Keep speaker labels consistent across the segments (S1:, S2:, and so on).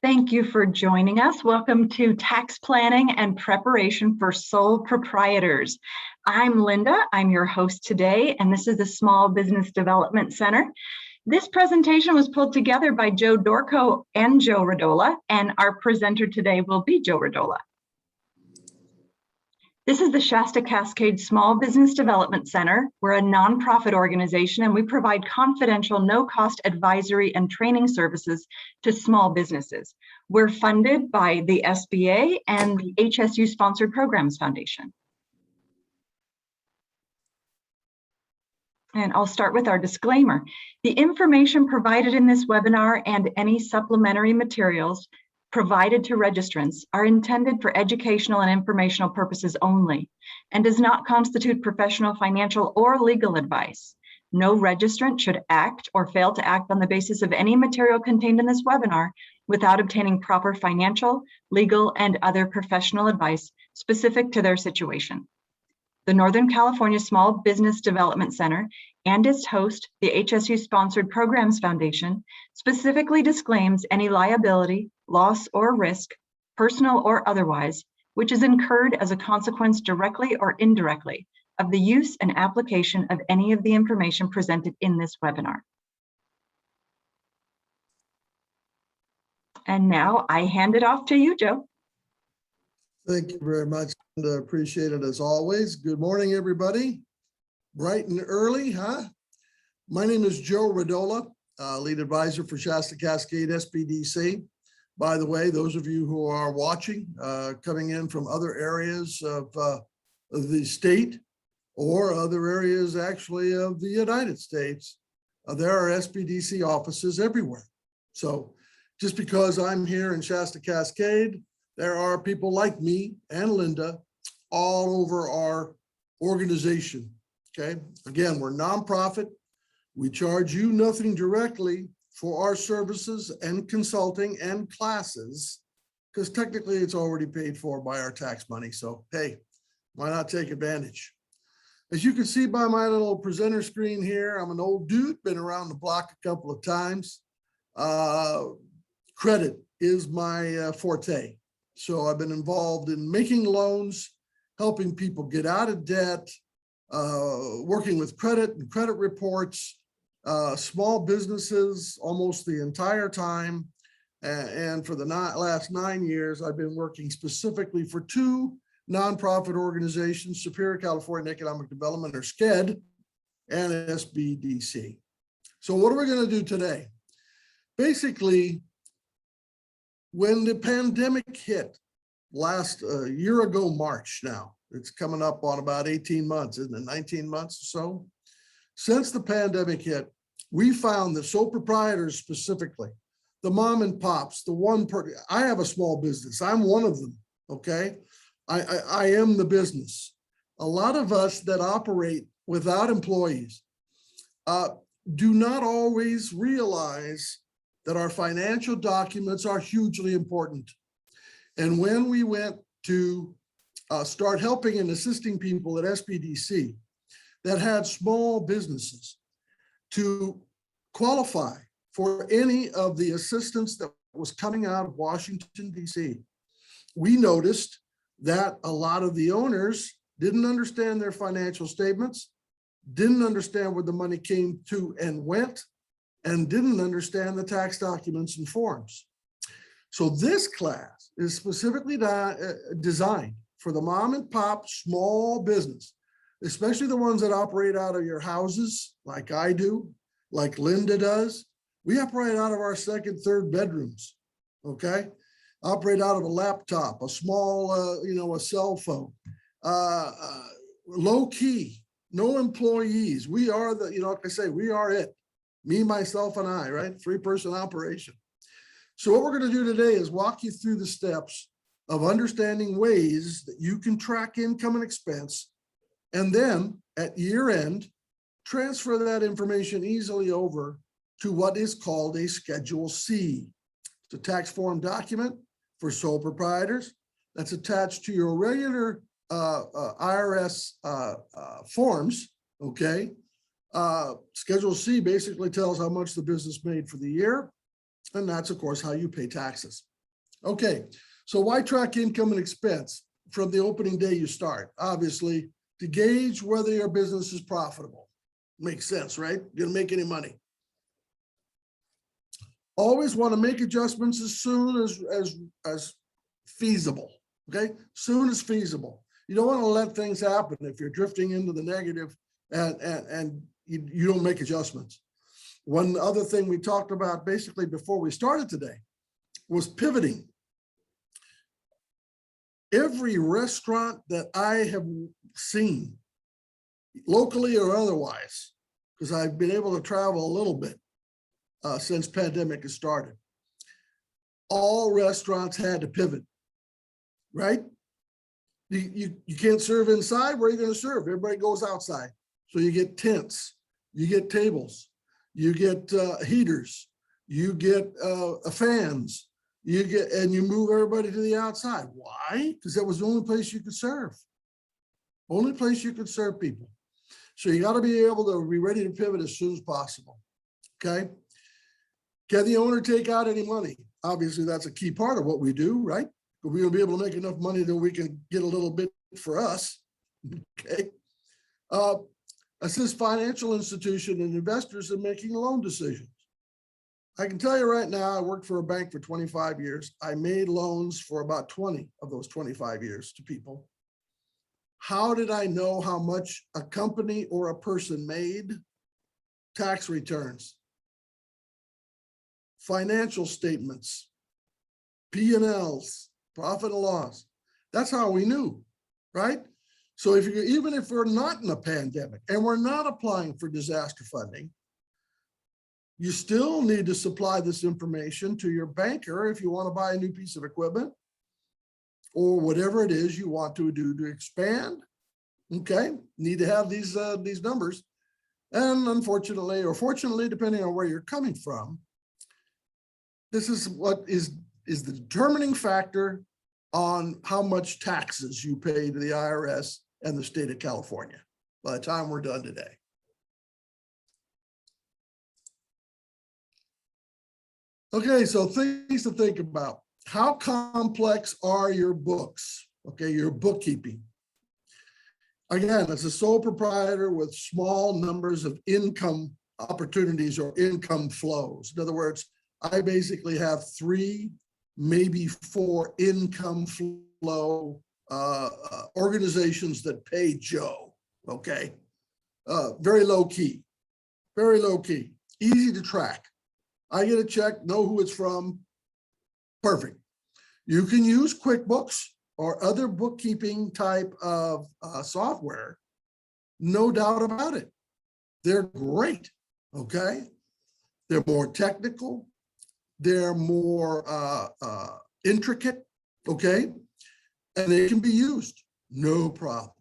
S1: Thank you for joining us. Welcome to Tax Planning and Preparation for Sole Proprietors. I'm Linda, I'm your host today, and this is the Small Business Development Center. This presentation was pulled together by Joe Dorco and Joe Rodola, and our presenter today will be Joe Rodola. This is the Shasta-Cascade Small Business Development Center. We're a nonprofit organization and we provide confidential, no-cost advisory and training services to small businesses. We're funded by the SBA and the HSU Sponsored Programs Foundation. And I'll start with our disclaimer. The information provided in this webinar and any supplementary materials provided to registrants are intended for educational and informational purposes only and does not constitute professional, financial, or legal advice. No registrant should act or fail to act on the basis of any material contained in this webinar without obtaining proper financial, legal, and other professional advice specific to their situation. The Northern California Small Business Development Center and its host, the HSU Sponsored Programs Foundation, specifically disclaims any liability, loss, or risk, personal or otherwise, which is incurred as a consequence directly or indirectly of the use and application of any of the information presented in this webinar. And now I hand it off to you, Joe.
S2: Thank you very much, and appreciate it as always. Good morning, everybody. Bright and early, huh? My name is Joe Rodola, lead advisor for Shasta-Cascade SBDC. By the way, those of you who are watching, coming in from other areas of the state or other areas actually of the United States, there are SBDC offices everywhere. So just because I'm here in Shasta-Cascade, there are people like me and Linda all over our organization, okay? Again, we're nonprofit. We charge you nothing directly for our services and consulting and classes, because technically it's already paid for by our tax money. So, hey, why not take advantage? As you can see by my little presenter screen here, I'm an old dude, been around the block a couple of times. Credit is my forte. So I've been involved in making loans, helping people get out of debt, working with credit and credit reports, small businesses almost the entire time. And for the last 9 years, I've been working specifically for two nonprofit organizations, Superior California Economic Development, or SCED, and SBDC. So what are we going to do today? Basically, when the pandemic hit last year ago, March now, it's coming up on about 18 months, isn't it? 19 months or so. Since the pandemic hit, we found that sole proprietors specifically, the mom and pops, I have a small business. I'm one of them, okay? I am the business. A lot of us that operate without employees do not always realize that our financial documents are hugely important. And when we went to start helping and assisting people at SBDC that had small businesses to qualify for any of the assistance that was coming out of Washington, D.C., we noticed that a lot of the owners didn't understand their financial statements, didn't understand where the money came to and went, and didn't understand the tax documents and forms. So this class is specifically designed for the mom and pop small business, especially the ones that operate out of your houses, like I do, like Linda does. We operate out of our second, third bedrooms, okay? Operate out of a laptop, a small, a cell phone, low key, no employees. We are like I say, we are it. Me, myself, and I, right? 3-person operation. So what we're going to do today is walk you through the steps of understanding ways that you can track income and expense, and then at year end, transfer that information easily over to what is called a Schedule C. It's a tax form document for sole proprietors that's attached to your regular IRS forms, okay? Schedule C basically tells how much the business made for the year, and that's, of course, how you pay taxes. Okay, so why track income and expense from the opening day you start? Obviously, to gauge whether your business is profitable. Makes sense, right? You're gonna make any money. Always want to make adjustments as soon as feasible, okay? Soon as feasible. You don't want to let things happen if you're drifting into the negative and you don't make adjustments. One other thing we talked about basically before we started today was pivoting. Every restaurant that I have seen, locally or otherwise, because I've been able to travel a little bit since pandemic has started, all restaurants had to pivot, right? You can't serve inside. Where are you going to serve? Everybody goes outside. So you get tents, you get tables, you get heaters, you get fans, and you move everybody to the outside. Why? Because that was the only place you could serve. Only place you could serve people. So you got to be able to be ready to pivot as soon as possible. Okay. Can the owner take out any money? Obviously, that's a key part of what we do, right? But we're going to be able to make enough money that we can get a little bit for us. Okay. Assist financial institution and investors in making loan decisions. I can tell you right now, I worked for a bank for 25 years. I made loans for about 20 of those 25 years to people. How did I know how much a company or a person made? Tax returns, financial statements, P&Ls, profit and loss. That's how we knew, right? So even if we're not in a pandemic and we're not applying for disaster funding, you still need to supply this information to your banker if you want to buy a new piece of equipment or whatever it is you want to do to expand. Okay, need to have these numbers. And unfortunately, or fortunately, depending on where you're coming from, this is what is the determining factor on how much taxes you pay to the IRS and the state of California by the time we're done today. Okay, so things to think about. How complex are your books? Okay, your bookkeeping. Again, as a sole proprietor with small numbers of income opportunities or income flows. In other words, I basically have 3, maybe 4 income flow organizations that pay Joe, okay? Very low key, easy to track. I get a check, know who it's from, perfect. You can use QuickBooks or other bookkeeping type of software, no doubt about it. They're great, okay? They're more technical, they're more intricate, okay? And they can be used, no problem.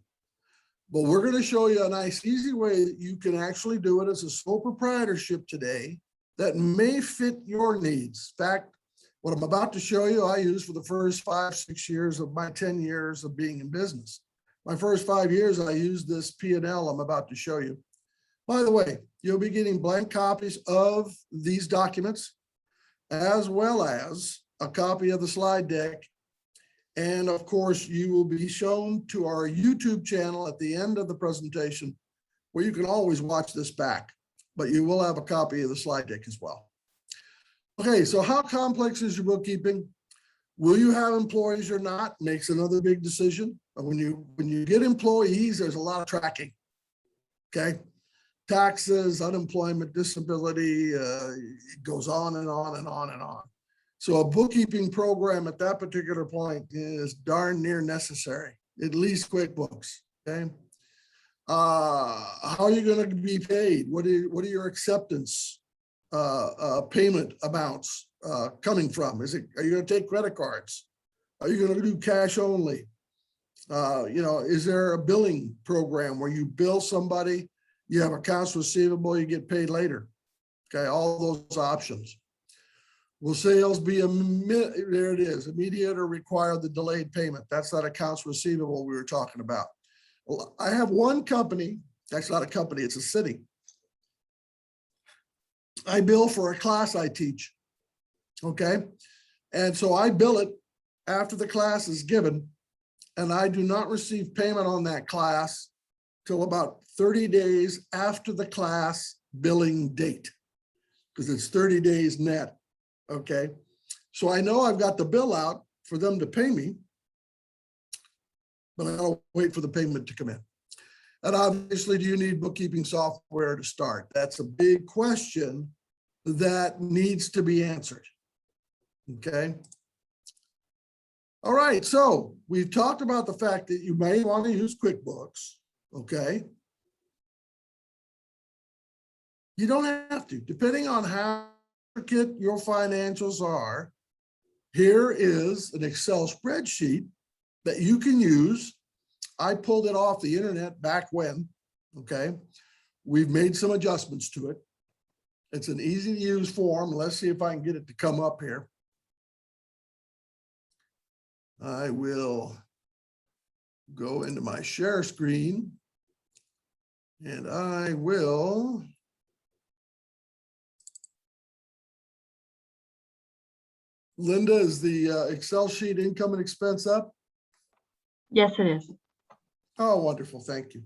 S2: But we're gonna show you a nice, easy way that you can actually do it as a sole proprietorship today that may fit your needs. In fact, what I'm about to show you, I used for the first 5, 6 years of my 10 years of being in business. My first 5 years, I used this P&L I'm about to show you. By the way, you'll be getting blank copies of these documents, as well as a copy of the slide deck. And of course, you will be shown to our YouTube channel at the end of the presentation, where you can always watch this back, but you will have a copy of the slide deck as well. Okay, so how complex is your bookkeeping? Will you have employees or not? Makes another big decision. But when you get employees, there's a lot of tracking. Okay, taxes, unemployment, disability, it goes on and on and on and on. So a bookkeeping program at that particular point is darn near necessary, at least QuickBooks. Okay, how are you going to be paid? What are your acceptance payment amounts coming from? Are you going to take credit cards? Are you going to do cash only? Is there a billing program where you bill somebody, you have accounts receivable, you get paid later? Okay, all those options. Will sales be there it is, immediate or require the delayed payment? That's that accounts receivable we were talking about. Well, I have one company, that's not a company, it's a city. I bill for a class I teach, okay? And so I bill it after the class is given, and I do not receive payment on that class till about 30 days after the class billing date, because it's 30 days net, okay? So I know I've got the bill out for them to pay me, but I don't wait for the payment to come in. And obviously, do you need bookkeeping software to start? That's a big question that needs to be answered, okay? All right, so we've talked about the fact that you may want to use QuickBooks, okay? You don't have to, depending on how intricate your financials are. Here is an Excel spreadsheet that you can use. I pulled it off the internet back when, okay? We've made some adjustments to it. It's an easy to use form. Let's see if I can get it to come up here. I will go into my share screen and I will Linda, is the Excel sheet income and expense up?
S1: Yes, it is.
S2: Oh, wonderful. Thank you.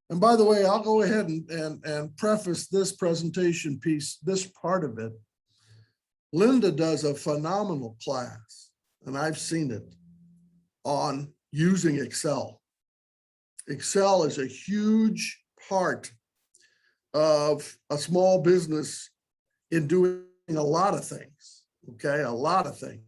S2: And by the way, I'll go ahead and preface this presentation piece, this part of it. Linda does a phenomenal class, and I've seen it, on using Excel. Excel is a huge part of a small business in doing a lot of things, okay? A lot of things.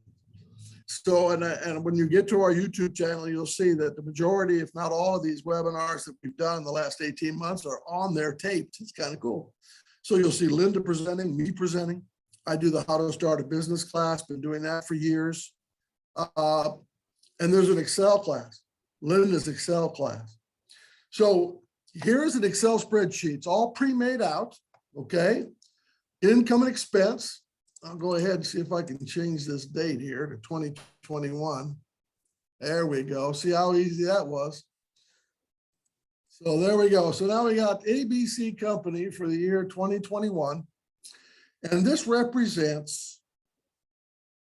S2: So, and when you get to our YouTube channel, you'll see that the majority, if not all of these webinars that we've done in the last 18 months are on there taped. It's kind of cool. So you'll see Linda presenting, me presenting. I do the How to Start a Business class, been doing that for years. And there's an Excel class, Linda's Excel class. So here's an Excel spreadsheet. It's all pre-made out, okay? Income and expense. I'll go ahead and see if I can change this date here to 2021. There we go. See how easy that was. So there we go. So now we got ABC Company for the year 2021. And this represents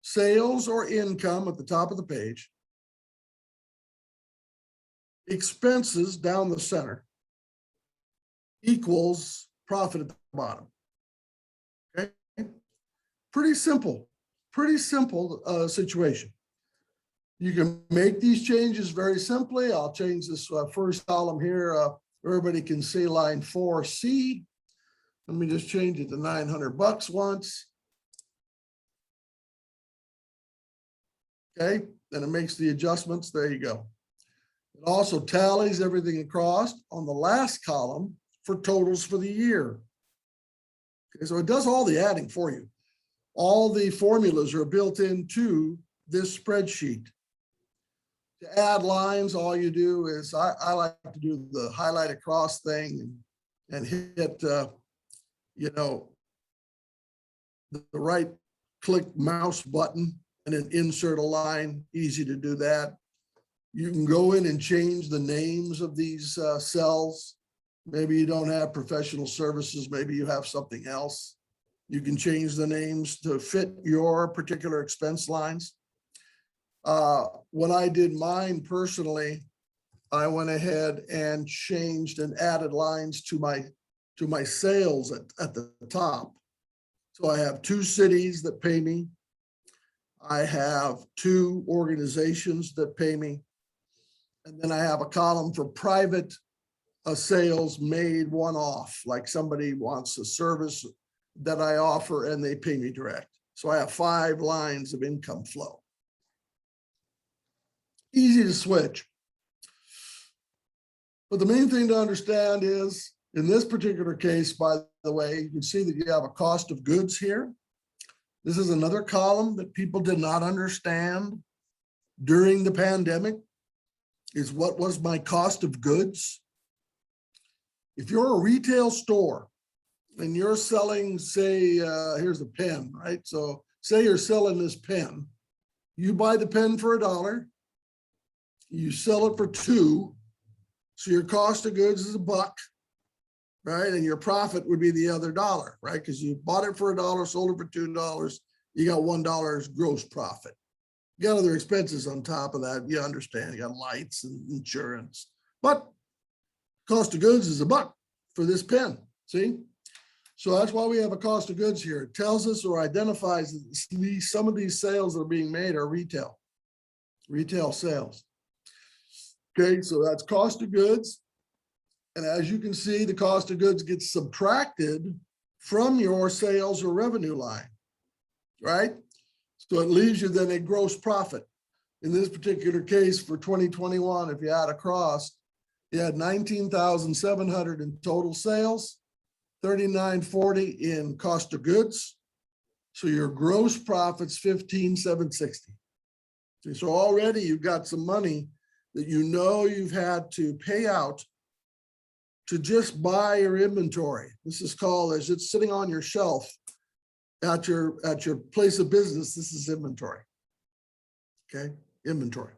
S2: sales or income at the top of the page, expenses down the center, equals profit at the bottom. Okay. Pretty simple situation. You can make these changes very simply. I'll change this first column here. Everybody can see line 4C. Let me just change it to $900 once. Okay, then it makes the adjustments. There you go. It also tallies everything across on the last column for totals for the year. Okay, so it does all the adding for you. All the formulas are built into this spreadsheet. To add lines, all you do is, I like to do the highlight across thing and hit, you know, the right click mouse button and then insert a line. Easy to do that. You can go in and change the names of these cells. Maybe you don't have professional services, maybe you have something else. You can change the names to fit your particular expense lines. When I did mine personally, I went ahead and changed and added lines to my sales at the top. So I have 2 cities that pay me. I have 2 organizations that pay me. And then I have a column for private sales made one-off, like somebody wants a service that I offer and they pay me direct. So I have 5 lines of income flow. Easy to switch. But the main thing to understand is, in this particular case, by the way, you can see that you have a cost of goods here. This is another column that people did not understand during the pandemic, is what was my cost of goods. If you're a retail store and you're selling, say, here's a pen, right? So say you're selling this pen. You buy the pen for $1. You sell it for $2. So your cost of goods is $1, right? And your profit would be the other $1, right? Because you bought it for $1, sold it for $2, you got $1 gross profit. You got other expenses on top of that. You understand, you got lights and insurance, but cost of goods is $1 for this pen, see? So that's why we have a cost of goods here. It tells us or identifies that some of these sales that are being made are retail sales. Okay, so that's cost of goods. And as you can see, the cost of goods gets subtracted from your sales or revenue line, right? So it leaves you then a gross profit. In this particular case for 2021, if you add across, you had 19,700 in total sales, 3940 in cost of goods. So your gross profit's 15,760. So already you've got some money that you know you've had to pay out to just buy your inventory. This is called, as it's sitting on your shelf at your place of business, this is inventory. Okay, inventory.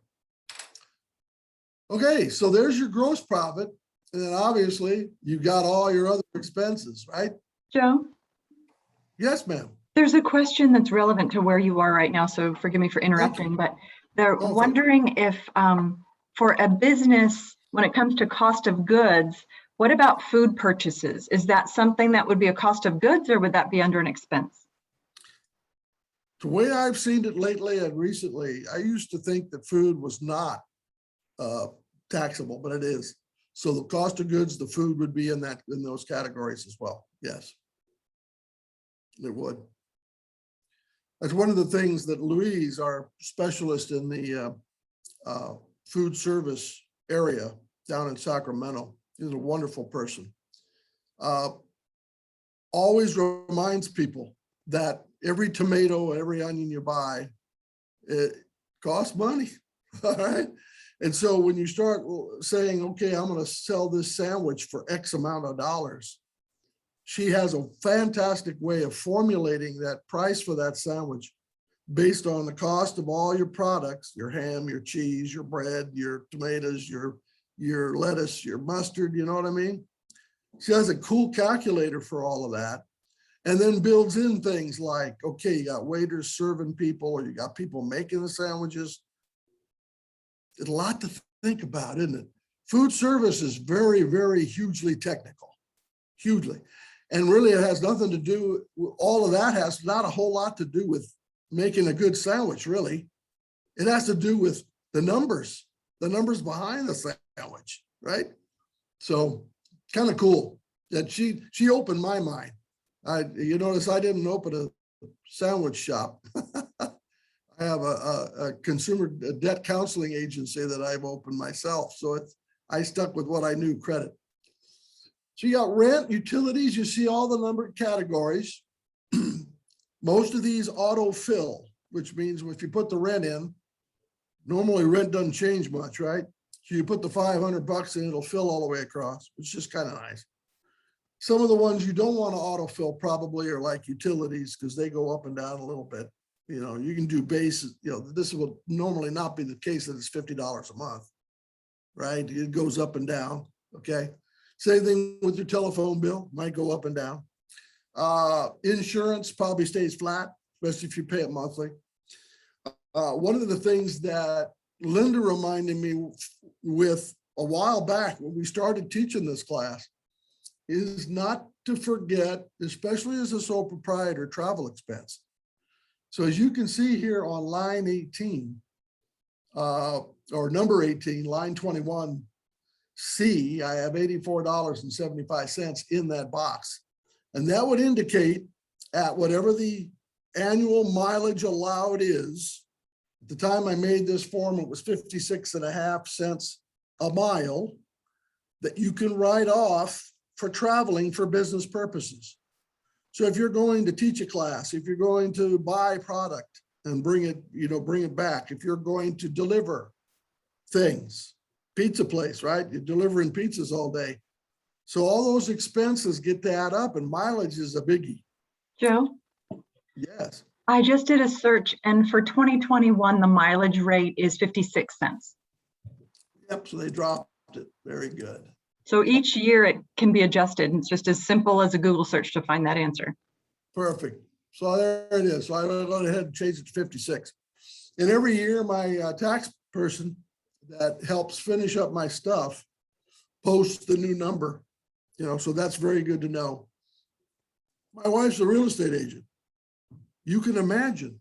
S2: Okay, so there's your gross profit. And then obviously you've got all your other expenses, right?
S1: Joe?
S2: Yes, ma'am.
S1: There's a question that's relevant to where you are right now, so forgive me for interrupting, but they're wondering if for a business, when it comes to cost of goods, what about food purchases? Is that something that would be a cost of goods, or would that be under an expense?
S2: The way I've seen it lately and recently, I used to think that food was not taxable, but it is. So the cost of goods, the food would be in those categories as well. Yes, it would. That's one of the things that Louise, our specialist in the food service area down in Sacramento, is a wonderful person. Always reminds people that every tomato, every onion you buy, it costs money, all right? And so when you start saying, okay, I'm going to sell this sandwich for X amount of dollars, she has a fantastic way of formulating that price for that sandwich based on the cost of all your products, your ham, your cheese, your bread, your tomatoes, your lettuce, your mustard, you know what I mean? She has a cool calculator for all of that, and then builds in things like, okay, you got waiters serving people, or you got people making the sandwiches. It's a lot to think about, isn't it? Food service is very, very hugely technical, hugely. And really it has nothing to do with, all of that has not a whole lot to do with making a good sandwich, really. It has to do with the numbers behind the sandwich, right? So kind of cool that she opened my mind. You notice I didn't open a sandwich shop. I have a consumer debt counseling agency that I've opened myself. So I stuck with what I knew, credit. So you got rent, utilities, you see all the numbered categories. Most of these auto-fill, which means if you put the rent in, normally rent doesn't change much, right? So you put the $500 in, it'll fill all the way across. It's just kind of nice. Some of the ones you don't want to auto-fill probably are like utilities, because they go up and down a little bit. You know, you can do base, you know, this will normally not be the case that it's $50 a month, right? It goes up and down, okay? Same thing with your telephone bill, might go up and down. Insurance probably stays flat, especially if you pay it monthly. One of the things that Linda reminded me with a while back when we started teaching this class is not to forget, especially as a sole proprietor, travel expense. So as you can see here on line 18, or number 18, line 21C, I have $84.75 in that box. And that would indicate at whatever the annual mileage allowed is. At the time I made this form, it was 56.5 cents a mile that you can write off for traveling for business purposes. So if you're going to teach a class, if you're going to buy product and bring it back, if you're going to deliver things, pizza place, right? You're delivering pizzas all day. So all those expenses get to add up, and mileage is a biggie.
S1: Joe?
S2: Yes.
S1: I just did a search, and for 2021, the mileage rate is 56 cents.
S2: Yep, so they dropped it. Very good.
S1: So each year it can be adjusted. It's just as simple as a Google search to find that answer.
S2: Perfect. So there it is. So I went ahead and changed it to 56. And every year my tax person that helps finish up my stuff posts the new number, so that's very good to know. My wife's a real estate agent. You can imagine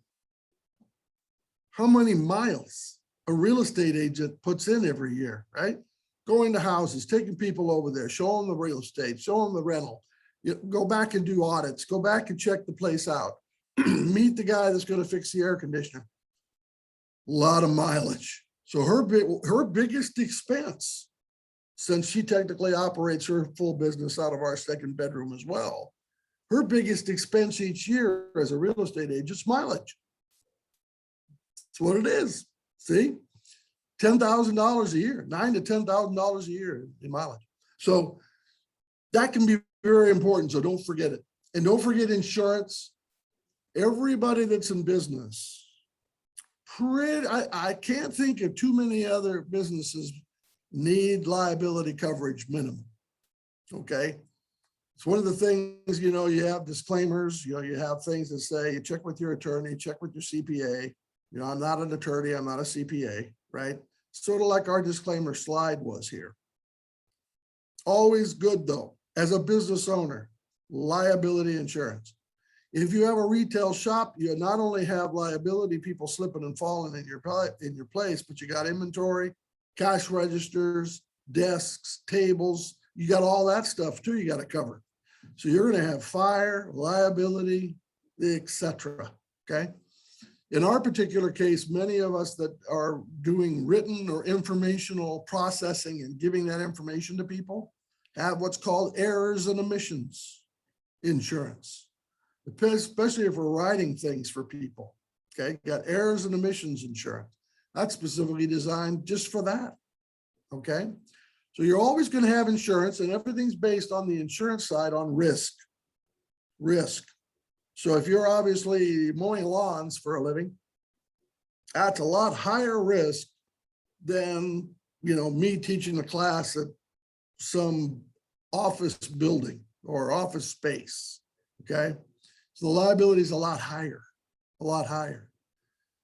S2: how many miles a real estate agent puts in every year, right? Going to houses, taking people over there, show them the real estate, show them the rental, go back and do audits, go back and check the place out, meet the guy that's going to fix the air conditioner. A lot of mileage. So her biggest expense, since she technically operates her full business out of our second bedroom as well, her biggest expense each year as a real estate agent is mileage. That's what it is. See, $10,000 a year, $9,000 to $10,000 a year in mileage. So that can be very important. So don't forget it. And don't forget insurance. Everybody that's in business, I can't think of too many other businesses need liability coverage minimum. Okay. It's one of the things, you have disclaimers, you have things that say, you check with your attorney, check with your CPA. I'm not an attorney, I'm not a CPA, right? Sort of like our disclaimer slide was here. Always good though, as a business owner, liability insurance. If you have a retail shop, you not only have liability, people slipping and falling in your place, but you got inventory, cash registers, desks, tables, you got all that stuff too, you got to cover. So you're going to have fire, liability, etc. Okay. In our particular case, many of us that are doing written or informational processing and giving that information to people have what's called errors and omissions insurance, especially if we're writing things for people. Okay, got errors and omissions insurance. That's specifically designed just for that. Okay, so you're always going to have insurance, and everything's based on the insurance side on risk. So if you're obviously mowing lawns for a living, that's a lot higher risk than, me teaching a class at some office building or office space. Okay. So the liability is a lot higher.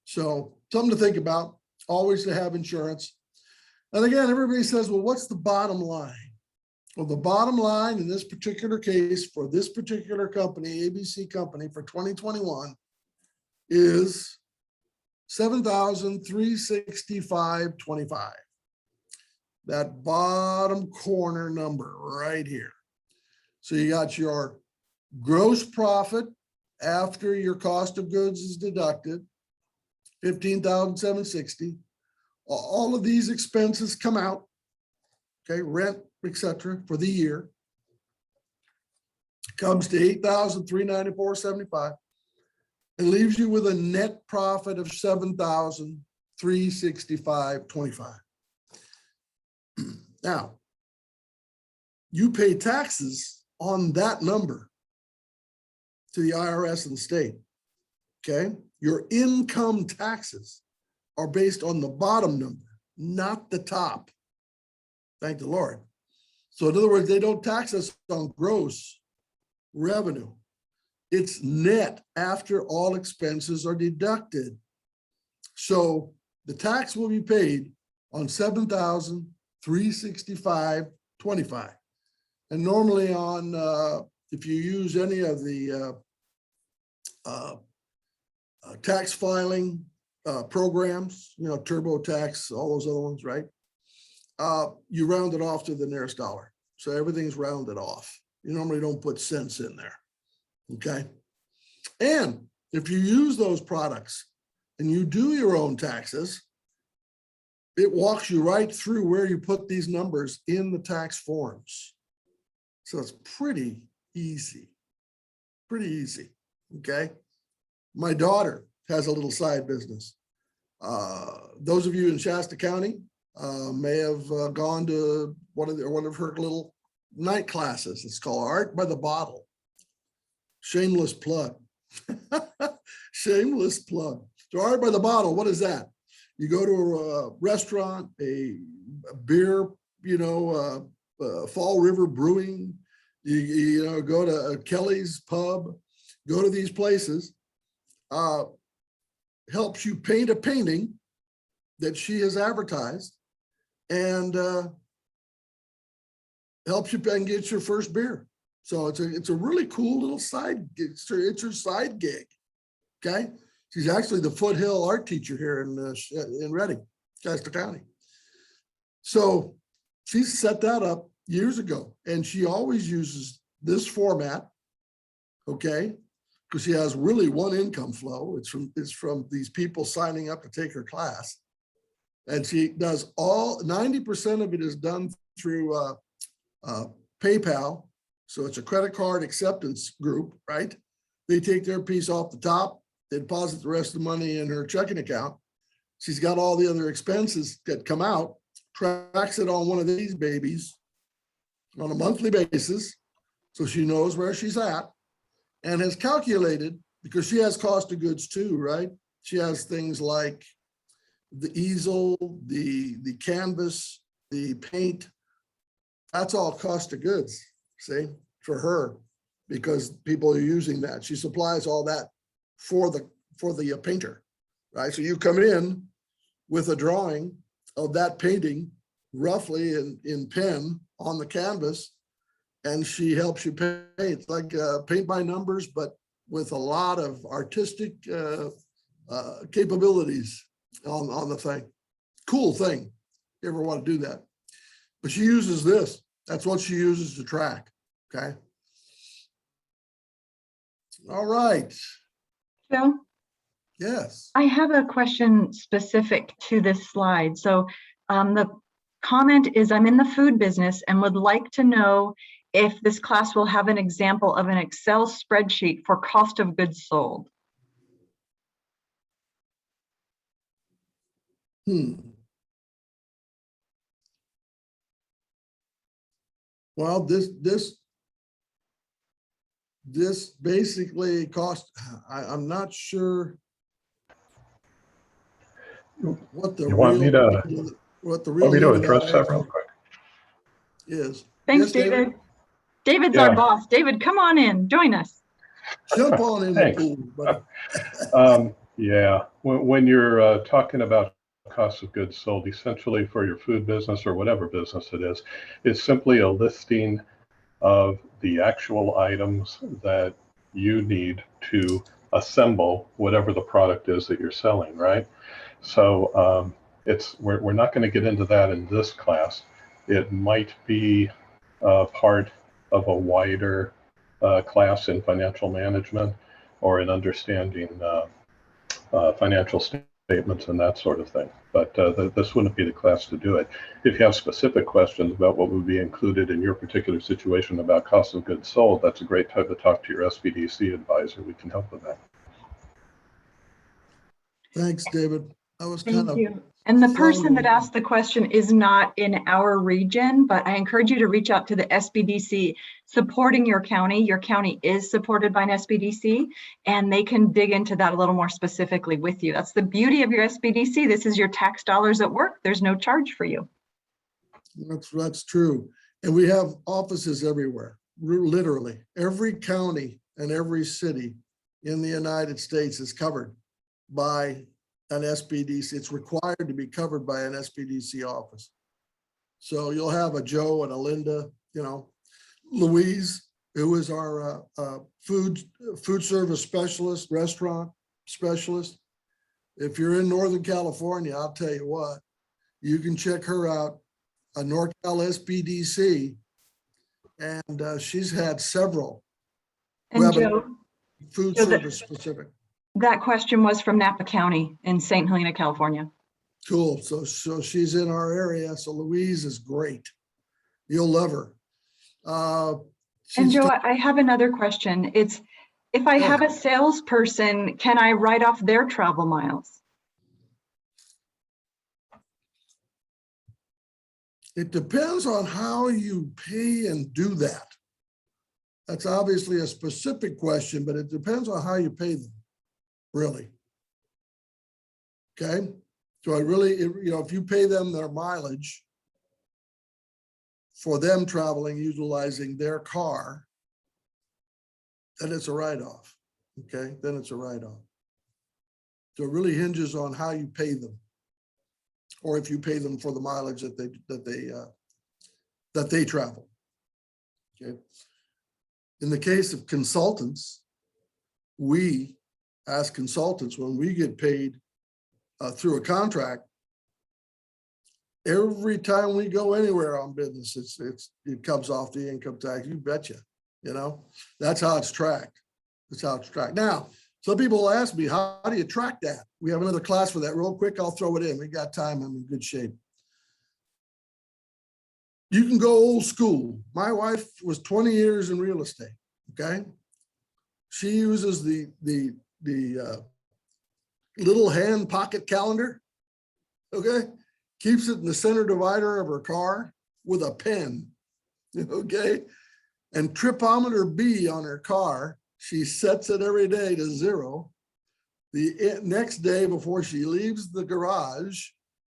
S2: So something to think about, always to have insurance. And again, everybody says, well, what's the bottom line? Well, the bottom line in this particular case for this particular company, ABC company for 2021 is $7,365.25. That bottom corner number right here. So you got your gross profit after your cost of goods is deducted, $15,760. All of these expenses come out, okay, rent, etc. for the year. Comes to $8,394.75 and leaves you with a net profit of $7,365.25. Now, you pay taxes on that number to the IRS and the state, okay? Your income taxes are based on the bottom number, not the top. Thank the Lord. So in other words, they don't tax us on gross revenue. It's net after all expenses are deducted. So the tax will be paid on $7,365.25. And normally on, if you use any of the tax filing programs, TurboTax, all those other ones, right? You round it off to the nearest dollar. So everything's rounded off. You normally don't put cents in there, okay? And if you use those products and you do your own taxes, it walks you right through where you put these numbers in the tax forms. So it's pretty easy, okay? My daughter has a little side business. Those of you in Shasta County may have gone to one of her little night classes. It's called Art by the Bottle. Shameless plug. Shameless plug. So Art by the Bottle, what is that? You go to a restaurant, a beer, Fall River Brewing, you go to Kelly's Pub, go to these places, helps you paint a painting that she has advertised, and helps you and get your first beer. So it's a really cool little side gig. It's her side gig. Okay, she's actually the foothill art teacher here in Redding, Shasta County. So she set that up years ago, and she always uses this format. Okay, because she has really one income flow. It's from these people signing up to take her class, and she does 90% of it is done through PayPal. So it's a credit card acceptance group, right? They take their piece off the top, they deposit the rest of the money in her checking account. She's got all the other expenses that come out, tracks it on one of these babies on a monthly basis, so she knows where she's at, and has calculated, because she has cost of goods too, right? She has things like the easel, the canvas, the paint. That's all cost of goods, see, for her, because people are using that. She supplies all that for the painter, right? So you come in with a drawing of that painting, roughly in pen on the canvas, and she helps you paint. It's like paint by numbers, but with a lot of artistic capabilities on the thing. Cool thing. You ever want to do that? But she uses this. That's what she uses to track. Okay. All right.
S1: Joe,
S2: Yes.
S1: I have a question specific to this slide. So the comment is, I'm in the food business and would like to know if this class will have an example of an Excel spreadsheet for cost of goods sold.
S2: Well, this basically cost, I'm not sure what the real
S3: address that real quick?
S2: Is.
S1: Thanks,
S2: Yes,
S1: David. David's our boss. David, come on in, join us.
S2: Jump on in the pool, buddy.
S3: Yeah, when you're talking about cost of goods sold, essentially for your food business or whatever business it is, it's simply a listing of the actual items that you need to assemble whatever the product is that you're selling, right? So we're not going to get into that in this class. It might be part of a wider class in financial management or in understanding financial statements and that sort of thing. But this wouldn't be the class to do it. If you have specific questions about what would be included in your particular situation about cost of goods sold, that's a great time to talk to your SBDC advisor. We can help with that.
S2: Thanks, David. I was
S1: Thank you. And the person that asked the question is not in our region, but I encourage you to reach out to the SBDC supporting your county. Your county is supported by an SBDC, and they can dig into that a little more specifically with you. That's the beauty of your SBDC. This is your tax dollars at work. There's no charge for you.
S2: That's true. And we have offices everywhere, literally. Every county and every city in the United States is covered by an SBDC. It's required to be covered by an SBDC office. So you'll have a Joe and a Linda, Louise, who is our food service specialist, restaurant specialist. If you're in Northern California, I'll tell you what, you can check her out, a NorCal SBDC, and she's had several
S1: Joe,
S2: food service specific.
S1: That question was from Napa County in St. Helena, California.
S2: Cool. So she's in our area. So Louise is great. You'll love her.
S1: And Joe, I have another question. It's, if I have a salesperson, can I write off their travel miles?
S2: It depends on how you pay and do that. That's obviously a specific question, but it depends on how you pay them. Really. Okay. So if you pay them their mileage for them traveling, utilizing their car, then it's a write-off. okay, then it's a write-off. So it really hinges on how you pay them, or if you pay them for the mileage that they travel. Okay. In the case of consultants, we, as consultants, when we get paid through a contract, every time we go anywhere on business, it comes off the income tax. You betcha. You know, that's how it's tracked. That's how it's tracked. Now, some people will ask me, how do you track that? We have another class for that. Real quick, I'll throw it in. We got time. I'm in good shape. You can go old school. My wife was 20 years in real estate. Okay. She uses the little hand pocket calendar. Okay. Keeps it in the center divider of her car with a pen. Okay. And tripometer B on her car, she sets it every day to 0. The next day before she leaves the garage,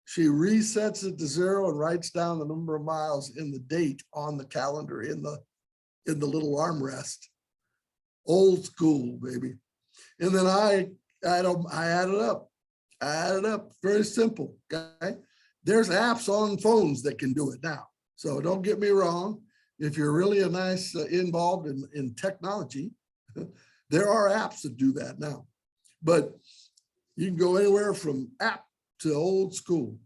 S2: she resets it to 0 and writes down the number of miles in the date on the calendar in the little armrest. Old school, baby. And then I add it up. I add it up. Very simple. Okay. There's apps on phones that can do it now. So don't get me wrong. If you're really involved in technology, there are apps that do that now. But you can go anywhere from app to old school.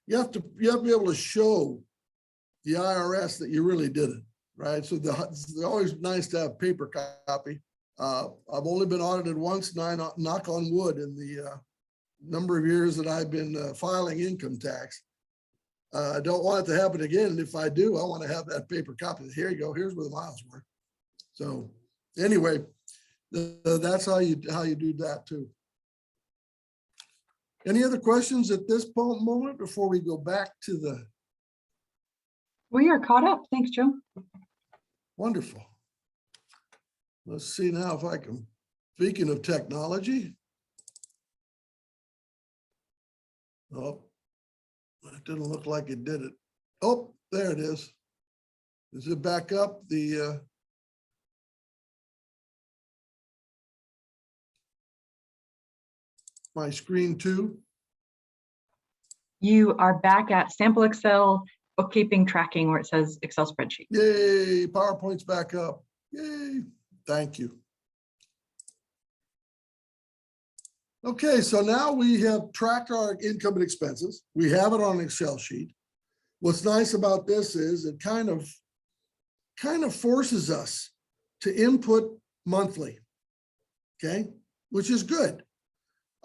S2: You have to be able to show the IRS that you really did it, right? So it's always nice to have paper copy. I've only been audited once, knock on wood, in the number of years that I've been filing income tax. I don't want it to happen again. And if I do, I want to have that paper copy. Here you go. Here's where the miles were. So anyway, that's how you do that too. Any other questions at this moment before we go back to the?
S1: We are caught up. Thanks, Joe.
S2: Wonderful. Let's see now if I can, speaking of technology. Oh, it didn't look like it did it. Oh, there it is. Is it back up? My screen too?
S1: You are back at sample Excel bookkeeping tracking where it says Excel spreadsheet.
S2: Yay, PowerPoint's back up. Yay, thank you. Okay, so now we have tracked our income and expenses. We have it on an Excel sheet. What's nice about this is it kind of forces us to input monthly, okay, which is good.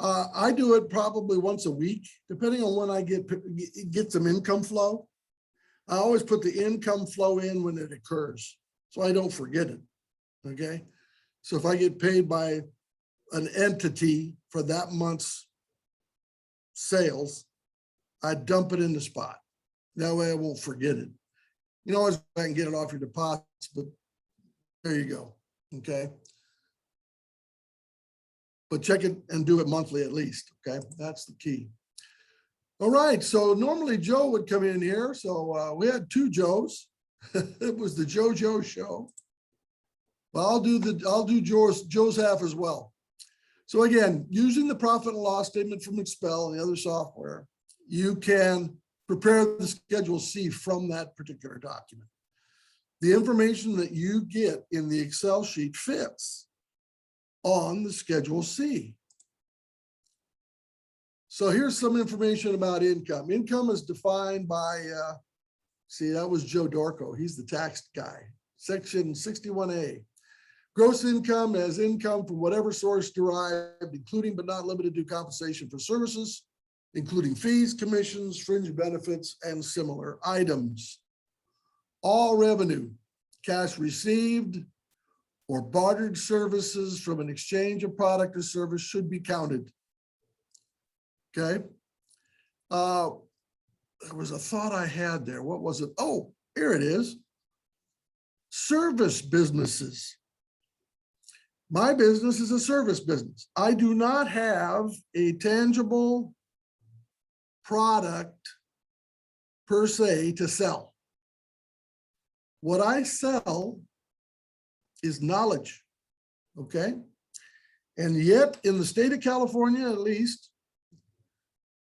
S2: I do it probably once a week, depending on when I get some income flow. I always put the income flow in when it occurs, so I don't forget it, okay? So if I get paid by an entity for that month's sales, I dump it in the spot. That way I won't forget it. You know, always I can get it off your deposits, but there you go, okay? But check it and do it monthly at least, okay? That's the key. All right, so normally Joe would come in here. So we had 2 Joes. It was the JoJo show. Well, I'll do Joe's half as well. So again, using the profit and loss statement from Expel and the other software, you can prepare the Schedule C from that particular document. The information that you get in the Excel sheet fits on the Schedule C. So here's some information about income. Income is defined by, see, that was Joe Dorco. He's the tax guy. Section 61A. Gross income as income from whatever source derived, including but not limited to compensation for services, including fees, commissions, fringe benefits, and similar items. All revenue, cash received, or bartered services from an exchange of product or service should be counted. Okay. There was a thought I had there. What was it? Oh, here it is. Service businesses. My business is a service business. I do not have a tangible product per se to sell. What I sell is knowledge, okay? And yet in the state of California, at least,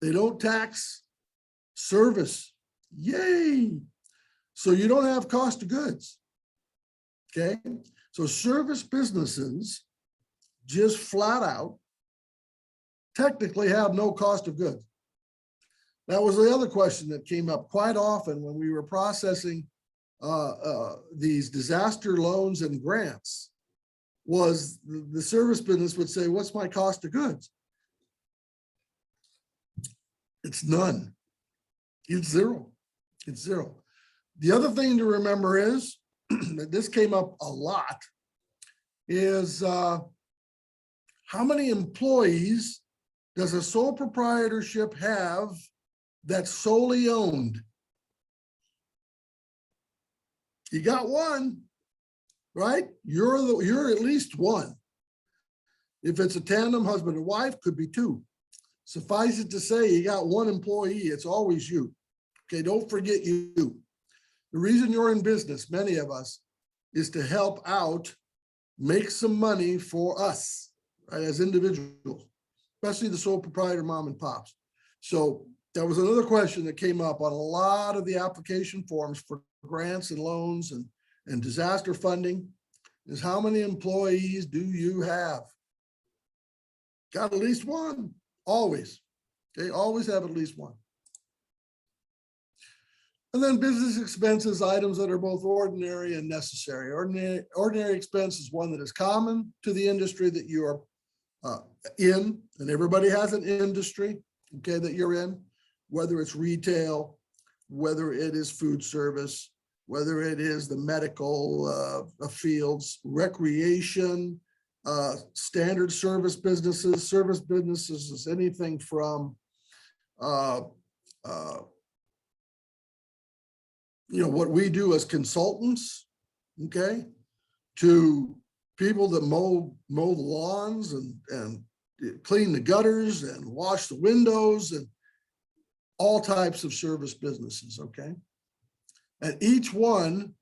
S2: they don't tax service. Yay. So you don't have cost of goods. Okay. So service businesses just flat out technically have no cost of goods. That was the other question that came up quite often when we were processing these disaster loans and grants, was the service business would say, what's my cost of goods? It's none. It's zero. It's zero. The other thing to remember is that this came up a lot, is how many employees does a sole proprietorship have that's solely owned? You got one, right? You're at least one. If it's a tandem husband and wife, could be two. Suffice it to say, you got one employee, it's always you. Okay, don't forget you. The reason you're in business, many of us, is to help out, make some money for us, right, as individuals, especially the sole proprietor mom and pops. So that was another question that came up on a lot of the application forms for grants and loans and disaster funding, is how many employees do you have? Got at least one, always. Okay, always have at least one. And then business expenses, items that are both ordinary and necessary. Ordinary expense is one that is common to the industry that you are in, and everybody has an industry, okay, that you're in, whether it's retail, whether it is food service, whether it is the medical fields, recreation, standard service businesses. Service businesses is anything from what we do as consultants, okay, to people that mow the lawns and clean the gutters and wash the windows, and all types of service businesses, okay? And each one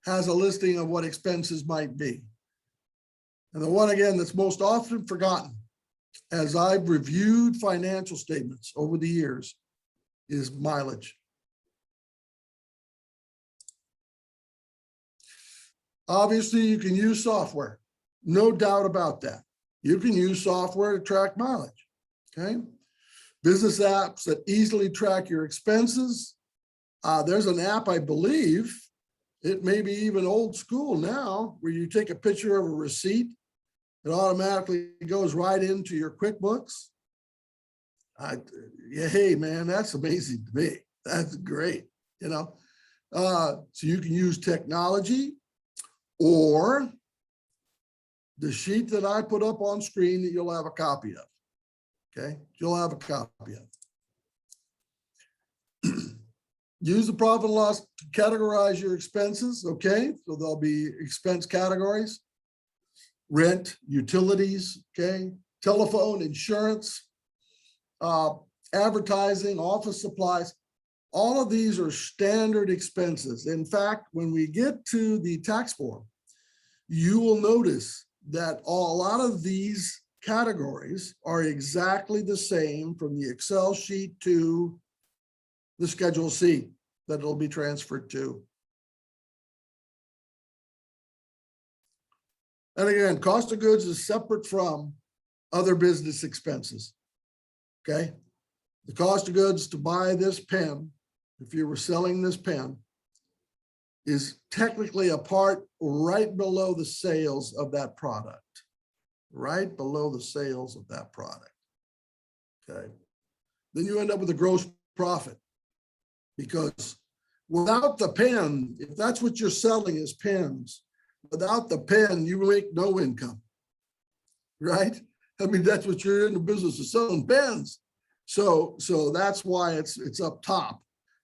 S2: has a listing of what expenses might be. And the one, again, that's most often forgotten, as I've reviewed financial statements over the years, is mileage. Obviously, you can use software, no doubt about that. You can use software to track mileage, okay? Business apps that easily track your expenses. There's an app, I believe, it may be even old school now, where you take a picture of a receipt, it automatically goes right into your Quickbooks. Hey, man, that's amazing to me. That's great, you know? So you can use technology, or the sheet that I put up on screen that you'll have a copy of. Okay, you'll have a copy of. Use the profit and loss to categorize your expenses. Okay, so there'll be expense categories: rent, utilities, okay, telephone, insurance, advertising, office supplies. All of these are standard expenses. In fact, when we get to the tax form, you will notice that a lot of these categories are exactly the same from the Excel sheet to the Schedule C that it'll be transferred to. And again, cost of goods is separate from other business expenses, okay? The cost of goods to buy this pen, if you were selling this pen, is technically a part right below the sales of that product, right below the sales of that product, okay? Then you end up with a gross profit, because without the pen, if that's what you're selling is pens, without the pen, you make no income, right? I mean, that's what you're in the business of, selling pens. So that's why it's up top.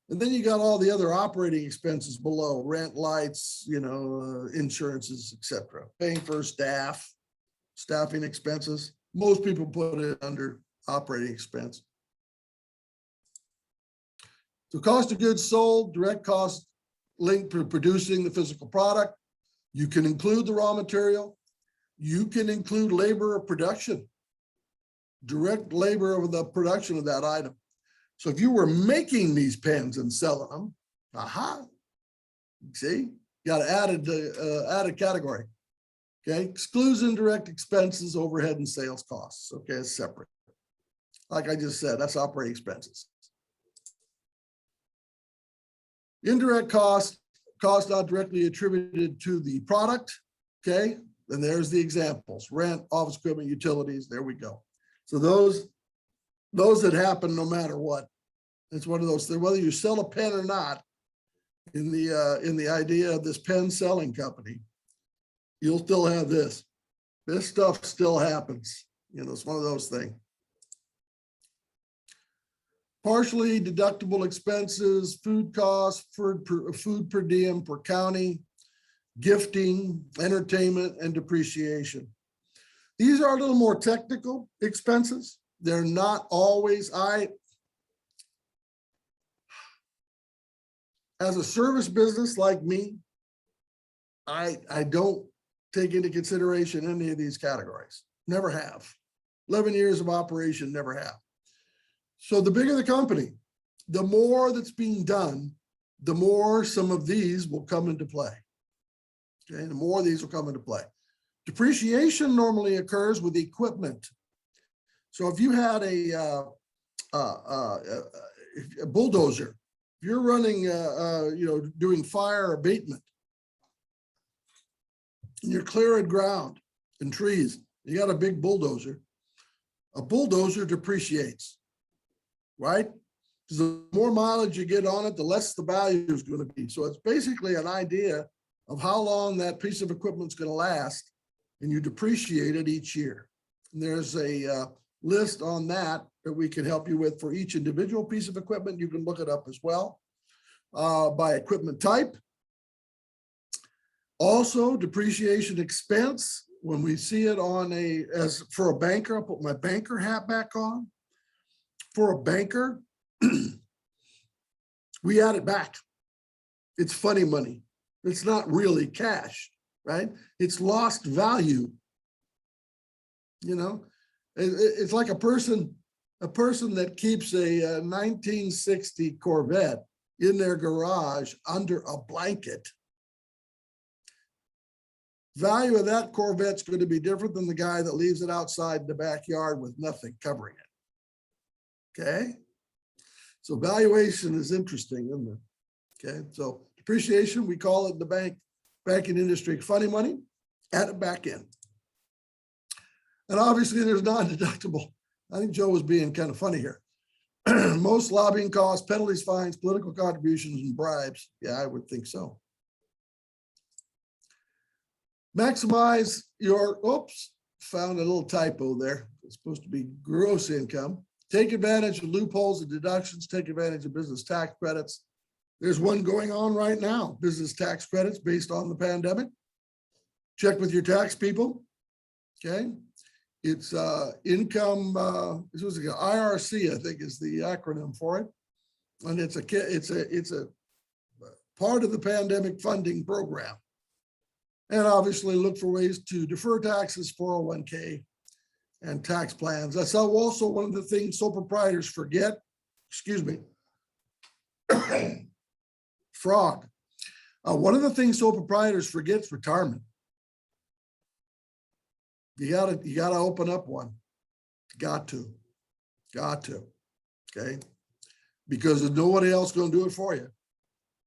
S2: And then you got all the other operating expenses below: rent, lights, insurances, etc. Paying for staff, staffing expenses. Most people put it under operating expense. So cost of goods sold, direct cost linked to producing the physical product. You can include the raw material. You can include labor of production, direct labor of the production of that item. So if you were making these pens and selling them, aha, see, got to add a category. Okay, excludes indirect expenses, overhead, and sales costs. Okay, it's separate. Like I just said, that's operating expenses. Indirect costs not directly attributed to the product. Okay, and there's the examples: rent, office equipment, utilities. There we go. So those that happen no matter what. It's one of those things, whether you sell a pen or not. In the idea of this pen selling company, you'll still have this. This stuff still happens. You know, it's one of those things. Partially deductible expenses, food costs, food per diem per county, gifting, entertainment, and depreciation. These are a little more technical expenses. They're not always, as a service business like me, I don't take into consideration any of these categories. Never have. 11 years of operation, never have. So the bigger the company, the more that's being done, the more some of these will come into play. Okay, the more of these will come into play. Depreciation normally occurs with equipment. So if you had a bulldozer, if you're running, doing fire abatement, and you're clearing ground and trees, you got a big bulldozer. A bulldozer depreciates, right? Because the more mileage you get on it, the less the value is going to be. So it's basically an idea of how long that piece of equipment is going to last, and you depreciate it each year. And there's a list on that we can help you with for each individual piece of equipment. You can look it up as well by equipment type. Also, depreciation expense, when we see it on as for a banker, I'll put my banker hat back on. For a banker, we add it back. It's funny money. It's not really cash, right? It's lost value. You know, it's like a person that keeps a 1960 Corvette in their garage under a blanket. Value of that Corvette's going to be different than the guy that leaves it outside in the backyard with nothing covering it. Okay. So valuation is interesting, isn't it? Okay. So depreciation, we call it in the banking industry funny money, add it back in. And obviously there's non-deductible. I think Joe was being kind of funny here. Most lobbying costs, penalties, fines, political contributions, and bribes. Yeah, I would think so. Maximize your, found a little typo there. It's supposed to be gross income. Take advantage of loopholes and deductions. Take advantage of business tax credits. There's one going on right now, business tax credits based on the pandemic. Check with your tax people. Okay. It's income, this was IRC, I think is the acronym for it. And it's a part of the pandemic funding program. And obviously look for ways to defer taxes, 401k, and tax plans. That's also one of the things sole proprietors forget. Excuse me. Frog. One of the things sole proprietors forget is retirement. You gotta open up one. Got to. Okay. Because there's nobody else going to do it for you.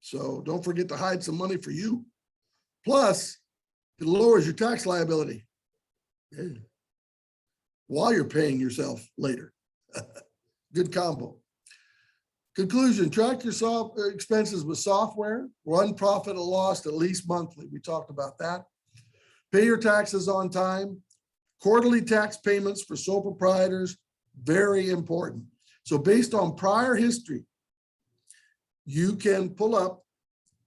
S2: So don't forget to hide some money for you. Plus, it lowers your tax liability while you're paying yourself later. Good combo. Conclusion, track your expenses with software, run profit or loss at least monthly. We talked about that. Pay your taxes on time. Quarterly tax payments for sole proprietors, very important. So based on prior history, you can pull up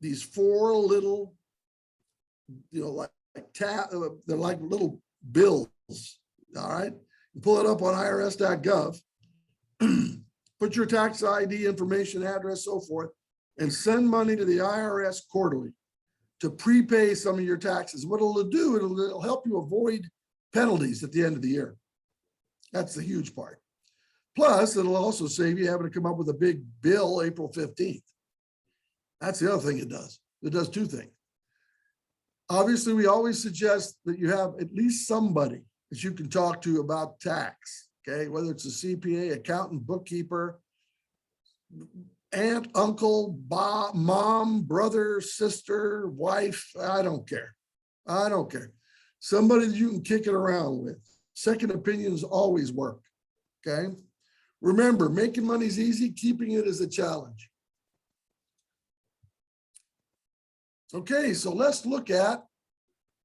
S2: these 4 little, they're like little bills, all right? You pull it up on irs.gov, put your tax ID information, address, so forth, and send money to the IRS quarterly to prepay some of your taxes. What it'll do, it'll help you avoid penalties at the end of the year. That's the huge part. Plus, it'll also save you having to come up with a big bill April 15th. That's the other thing it does. It does two things. Obviously, we always suggest that you have at least somebody that you can talk to about tax, okay? Whether it's a CPA, accountant, bookkeeper, aunt, uncle, mom, brother, sister, wife, I don't care. I don't care. Somebody that you can kick it around with. Second opinions always work, okay? Remember, making money is easy, keeping it is a challenge. Okay, so let's look at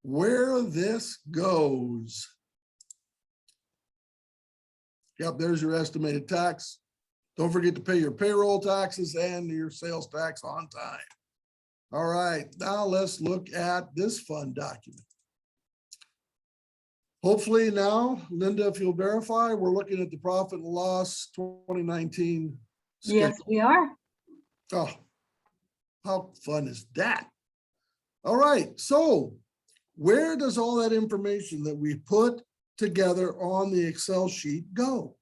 S2: where this goes. Yep, there's your estimated tax. Don't forget to pay your payroll taxes and your sales tax on time. All right, now let's look at this fun document. Hopefully now, Linda, if you'll verify, we're looking at the profit and loss 2019.
S1: Yes, we are.
S2: Oh, how fun is that? All right, so where does all that information that we put together on the Excel sheet go?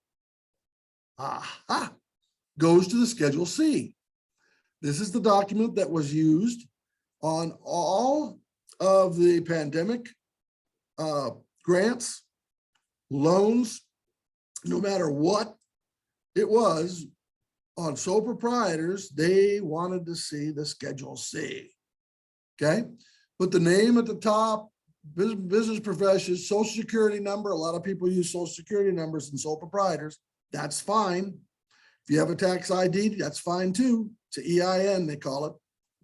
S2: Aha, goes to the Schedule C. This is the document that was used on all of the pandemic grants, loans, no matter what it was on sole proprietors, they wanted to see the Schedule C. Okay, put the name at the top, business profession, social security number. A lot of people use social security numbers in sole proprietors. That's fine. If you have a tax ID, that's fine too. It's an EIN, they call it.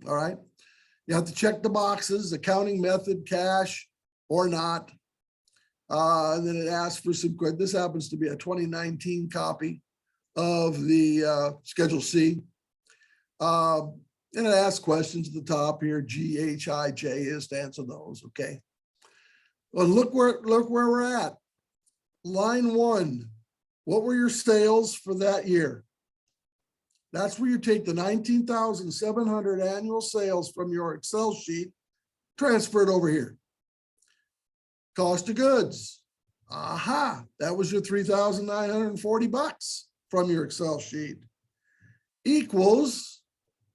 S2: All right. You have to check the boxes, accounting method, cash or not. And then it asks for some, this happens to be a 2019 copy of the Schedule C. And it asks questions at the top here, G, H, I, J is to answer those, okay? Well, look where we're at. Line 1, what were your sales for that year? That's where you take the 19,700 annual sales from your Excel sheet, transfer it over here. Cost of goods. Aha, that was your 3,940 bucks from your Excel sheet. Equals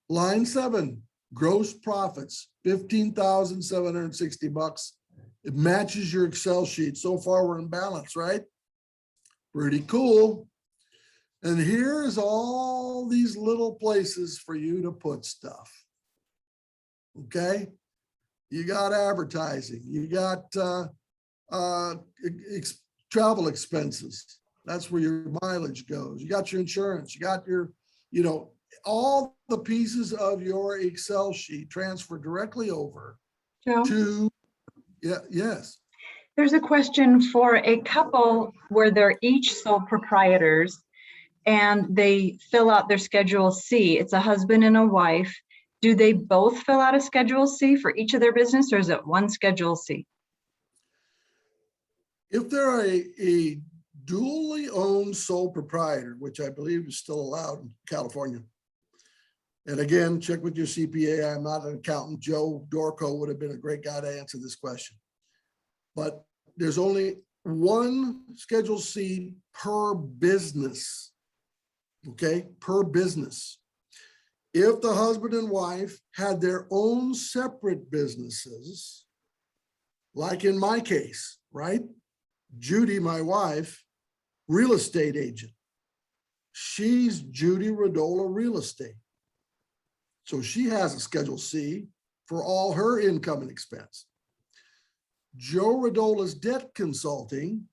S2: line 7, gross profits, 15,760 bucks. It matches your Excel sheet. So far, we're in balance, right? Pretty cool. And here's all these little places for you to put stuff. Okay. You got advertising, you got travel expenses. That's where your mileage goes. You got your insurance, you got your, all the pieces of your Excel sheet transfer directly over
S1: Joe?
S2: to, yes.
S1: There's a question for a couple where they're each sole proprietors and they fill out their Schedule C. It's a husband and a wife. Do they both fill out a Schedule C for each of their business, or is it one Schedule C?
S2: If they're a dually owned sole proprietor, which I believe is still allowed in California. And again, check with your CPA. I'm not an accountant. Joe Dorco would have been a great guy to answer this question. But there's only one Schedule C per business, okay, per business. If the husband and wife had their own separate businesses, like in my case, right? Judy, my wife, real estate agent. She's Judy Rodola Real Estate. So she has a Schedule C for all her income and expense. Joe Rodola's debt consulting,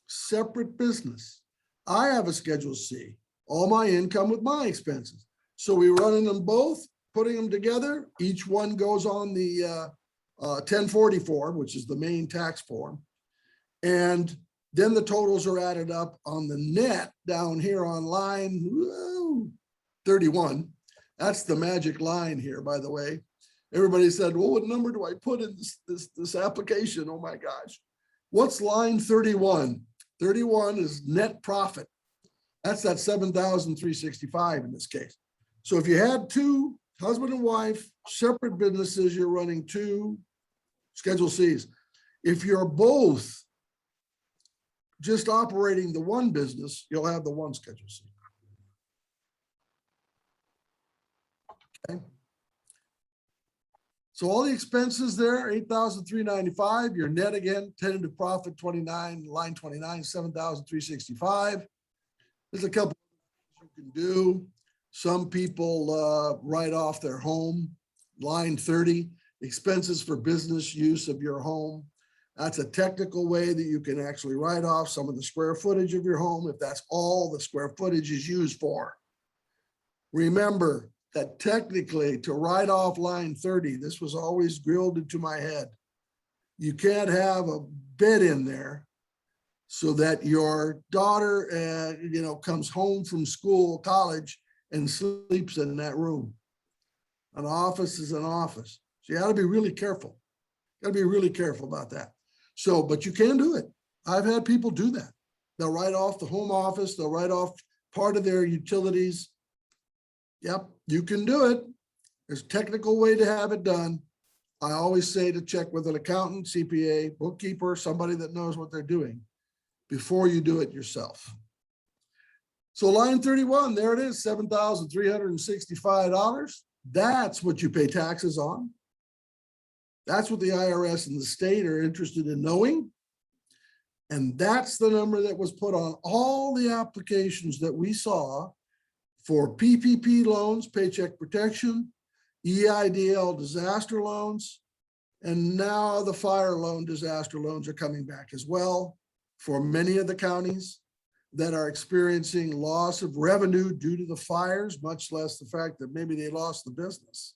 S2: separate business. I have a Schedule C, all my income with my expenses. So we running them both, putting them together. Each one goes on the 1040 form, which is the main tax form. And then the totals are added up on the net down here on line 31. That's the magic line here, by the way. Everybody said, well, what number do I put in this application? Oh my gosh. What's line 31? 31 is net profit. That's that 7,365 in this case. So if you had two, husband and wife, separate businesses, you're running two Schedule Cs. If you're both just operating the one business, you'll have the one Schedule C. Okay. So all the expenses there, $8,395. Your net again, tentative profit 29, line 29, 7,365. There's a couple you can do. Some people write off their home. Line 30, expenses for business use of your home. That's a technical way that you can actually write off some of the square footage of your home if that's all the square footage is used for. Remember that technically to write off line 30, this was always drilled into my head. You can't have a bed in there so that your daughter, comes home from school, college, and sleeps in that room. An office is an office. So you got to be really careful. Got to be really careful about that. So, but you can do it. I've had people do that. They'll write off the home office. They'll write off part of their utilities. Yep, you can do it. There's a technical way to have it done. I always say to check with an accountant, CPA, bookkeeper, somebody that knows what they're doing before you do it yourself. So line 31, there it is, $7,365. That's what you pay taxes on. That's what the IRS and the state are interested in knowing. And that's the number that was put on all the applications that we saw for PPP loans, Paycheck Protection, EIDL disaster loans, and now the fire loan disaster loans are coming back as well for many of the counties that are experiencing loss of revenue due to the fires, much less the fact that maybe they lost the business.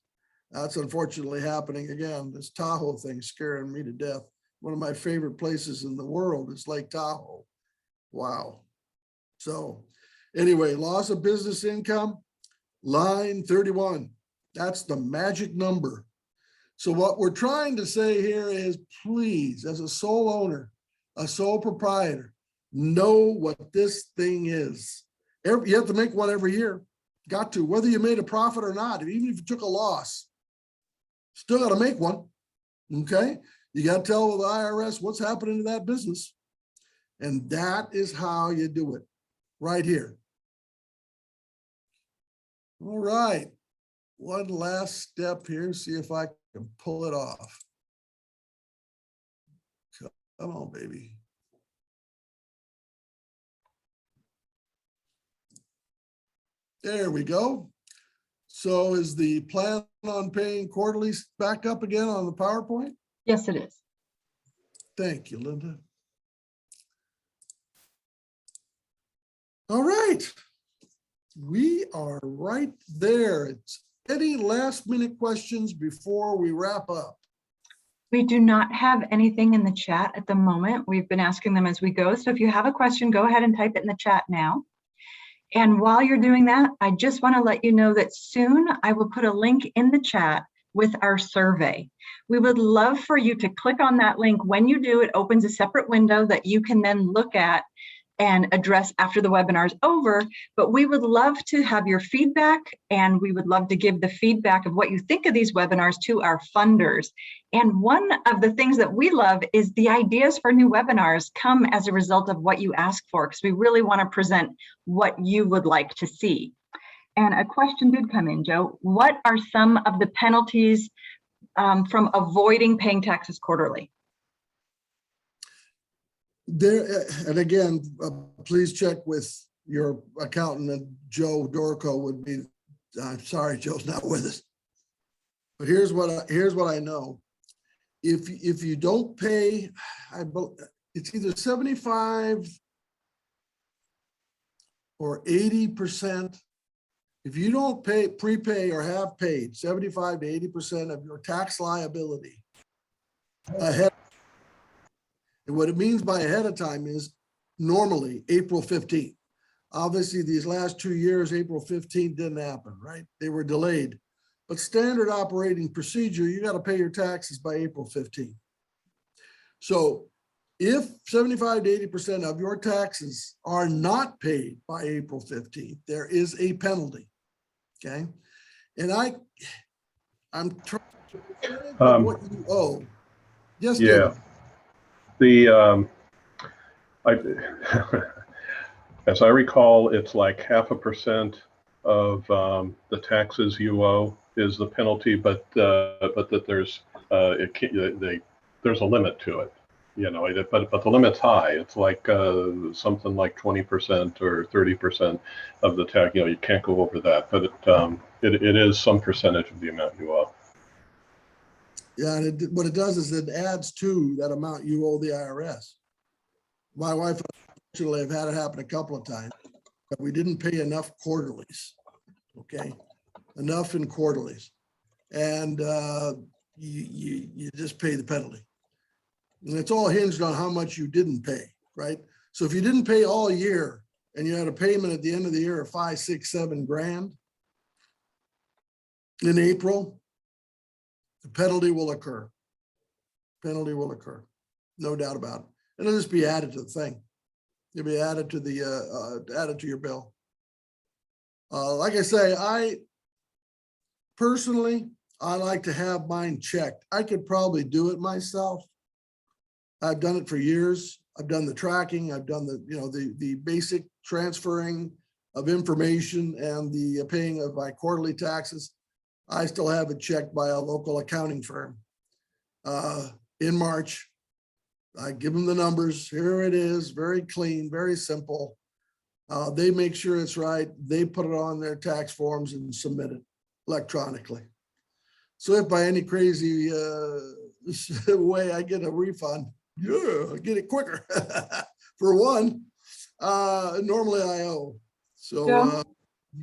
S2: That's unfortunately happening again. This Tahoe thing scaring me to death. One of my favorite places in the world is Lake Tahoe. Wow. So anyway, loss of business income, line 31. That's the magic number. So what we're trying to say here is, please, as a sole owner, a sole proprietor, know what this thing is. You have to make one every year. Got to, whether you made a profit or not, even if you took a loss, still got to make one. Okay. You got to tell the IRS what's happening to that business. And that is how you do it right here. All right. One last step here. See if I can pull it off. Come on, baby. There we go. So is the plan on paying quarterly back up again on the PowerPoint?
S1: Yes, it is.
S2: Thank you, Linda. All right. We are right there. It's any last minute questions before we wrap up?
S1: We do not have anything in the chat at the moment. We've been asking them as we go. So if you have a question, go ahead and type it in the chat now. And while you're doing that, I just want to let you know that soon I will put a link in the chat with our survey. We would love for you to click on that link. When you do, it opens a separate window that you can then look at and address after the webinar is over. But we would love to have your feedback, and we would love to give the feedback of what you think of these webinars to our funders. And one of the things that we love is the ideas for new webinars come as a result of what you ask for, because we really want to present what you would like to see. And a question did come in, Joe. What are some of the penalties from avoiding paying taxes quarterly?
S2: There, and again, please check with your accountant, and Joe Dorco would be, I'm sorry, Joe's not with us. But here's what I know. If you don't pay, it's either 75 or 80%. If you don't pay, prepay or have paid 75 to 80% of your tax liability ahead. And what it means by ahead of time is normally April 15th. Obviously, these last 2 years, April 15th didn't happen, right? They were delayed. But standard operating procedure, you got to pay your taxes by April 15th. So if 75 to 80% of your taxes are not paid by April 15th, there is a penalty, okay? And I'm trying to what you owe. Yes,
S3: yeah.
S2: David.
S3: The I, as I recall, it's like 0.5% of the taxes you owe is the penalty, but that there's there's a limit to it, you know. But the limit's high. It's like something like 20% or 30% of the tax. You know, you can't go over that, but it is some percentage of the amount you owe.
S2: Yeah, and what it does is it adds to that amount you owe the IRS. My wife, unfortunately, I've had it happen a couple of times, but we didn't pay enough quarterlies. Okay, enough in quarterlies, and you just pay the penalty, and it's all hinged on how much you didn't pay, right? So if you didn't pay all year and you had a payment at the end of the year of 5, 6, 7 grand in April, the penalty will occur. Penalty will occur, no doubt about it. And it'll just be added to the thing. It'll be added to the added to your bill. Like I say, I personally like to have mine checked. I could probably do it myself. I've done it for years. I've done the tracking. I've done the, you know, the basic transferring of information and the paying of my quarterly taxes. I still have it checked by a local accounting firm. In March, I give them the numbers. Here it is, very clean, very simple. They make sure it's right. They put it on their tax forms and submit it electronically. So if by any crazy way I get a refund, yeah, I get it quicker. For one, normally I owe. So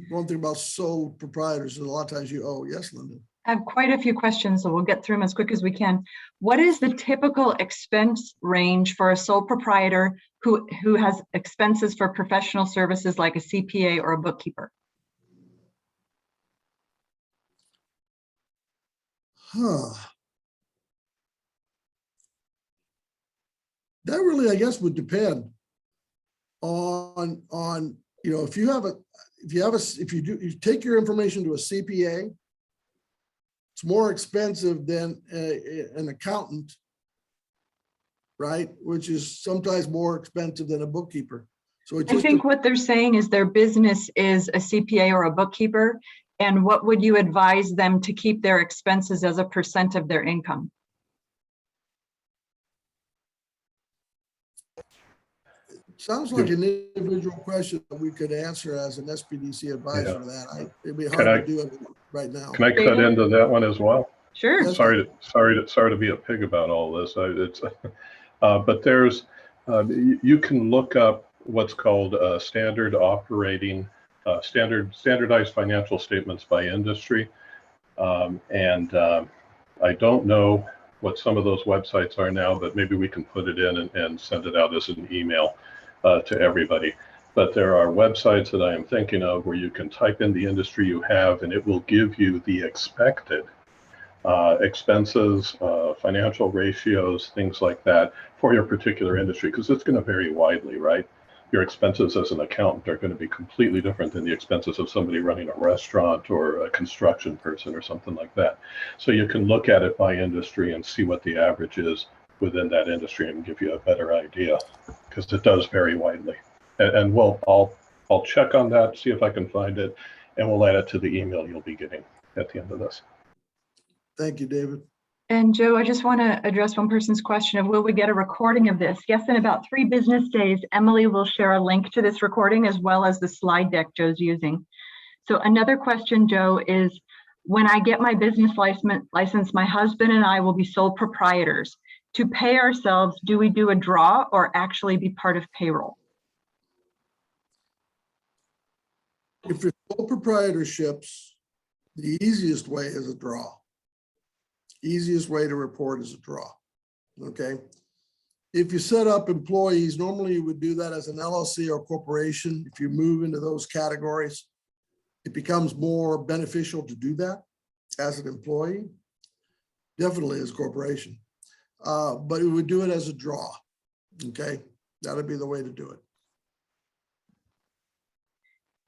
S2: one thing about sole proprietors is a lot of times you owe. Yes, Linda.
S1: I have quite a few questions, so we'll get through them as quick as we can. What is the typical expense range for a sole proprietor who has expenses for professional services like a CPA or a bookkeeper?
S2: That really, I guess, would depend on you know, if you take your information to a CPA, it's more expensive than an accountant, right? Which is sometimes more expensive than a bookkeeper. So
S1: I think what they're saying is their business is a CPA or a bookkeeper. And what would you advise them to keep their expenses as a % of their income?
S2: Sounds like an individual question that we could answer as an SBDC advisor to that. It'd be hard to do it right now.
S3: Can I cut into that one as well?
S1: Sure.
S2: Yes.
S3: Sorry to be a pig about all this. But there's you can look up what's called standardized financial statements by industry, and I don't know what some of those websites are now, but maybe we can put it in and send it out as an email to everybody. But there are websites that I am thinking of where you can type in the industry you have, and it will give you the expected expenses, financial ratios, things like that for your particular industry, because it's going to vary widely, right? Your expenses as an accountant are going to be completely different than the expenses of somebody running a restaurant or a construction person or something like that. So you can look at it by industry and see what the average is within that industry and give you a better idea, because it does vary widely. And I'll check on that, see if I can find it, and we'll add it to the email you'll be getting at the end of this.
S2: Thank you, David.
S1: And Joe, I just want to address one person's question of will we get a recording of this? Yes, in about 3 business days, Emily will share a link to this recording as well as the slide deck Joe's using. So another question, Joe, is when I get my business license, my husband and I will be sole proprietors. To pay ourselves, do we do a draw or actually be part of payroll?
S2: If you're sole proprietorships, the easiest way is a draw. Easiest way to report is a draw, okay? If you set up employees, normally you would do that as an LLC or corporation. If you move into those categories, it becomes more beneficial to do that as an employee, definitely as a corporation. But we would do it as a draw, okay? That'd be the way to do it.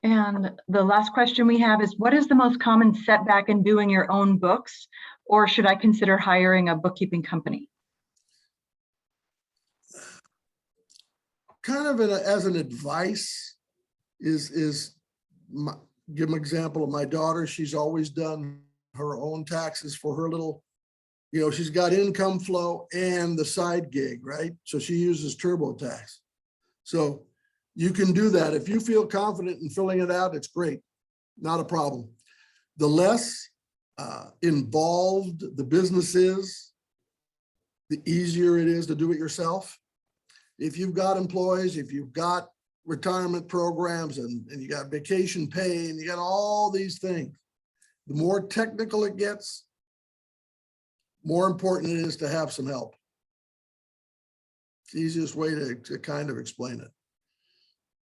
S1: And the last question we have is, what is the most common setback in doing your own books, or should I consider hiring a bookkeeping company?
S2: kind of as an advice is give an example of my daughter. She's always done her own taxes for her little, you know, she's got income flow and the side gig, right? So she uses TurboTax. So you can do that. If you feel confident in filling it out, it's great. Not a problem. The less involved the business is, the easier it is to do it yourself. If you've got employees, if you've got retirement programs and you got vacation pay and you got all these things, the more technical it gets, more important it is to have some help. It's the easiest way to kind of explain it.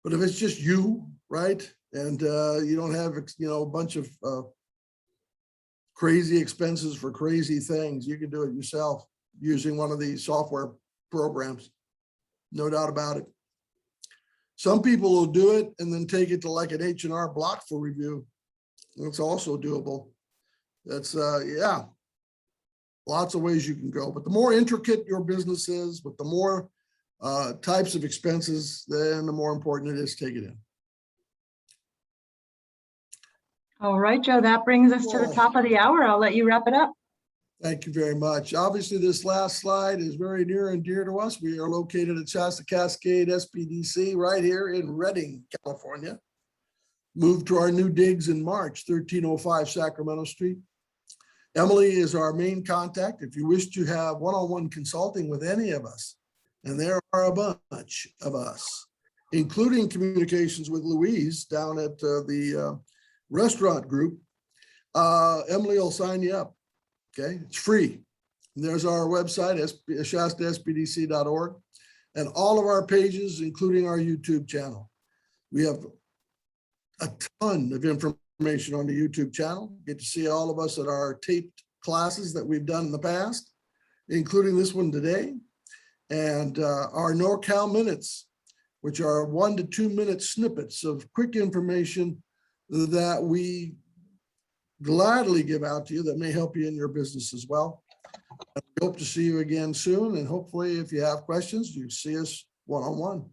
S2: But if it's just you, right, and you don't have, you know, a bunch of crazy expenses for crazy things, you can do it yourself using one of these software programs. No doubt about it. Some people will do it and then take it to like an H&R Block for review. That's also doable. That's, yeah, lots of ways you can go. But the more intricate your business is, with the more types of expenses, then the more important it is to take it in.
S1: All right, Joe, that brings us to the top of the hour. I'll let you wrap it up.
S2: Thank you very much. Obviously, this last slide is very near and dear to us. We are located at Shasta-Cascade SBDC right here in Redding, California. Moved to our new digs in March, 1305 Sacramento Street. Emily is our main contact if you wish to have one-on-one consulting with any of us. And there are a bunch of us, including communications with Louise down at the restaurant group. Emily will sign you up. Okay, it's free. And there's our website, shasta-sbdc.org, and all of our pages, including our YouTube channel. We have a ton of information on the YouTube channel. Get to see all of us at our taped classes that we've done in the past, including this one today, and our NorCal Minutes, which are 1 to 2 minute snippets of quick information that we gladly give out to you that may help you in your business as well. I hope to see you again soon, and hopefully if you have questions, you see us one-on-one.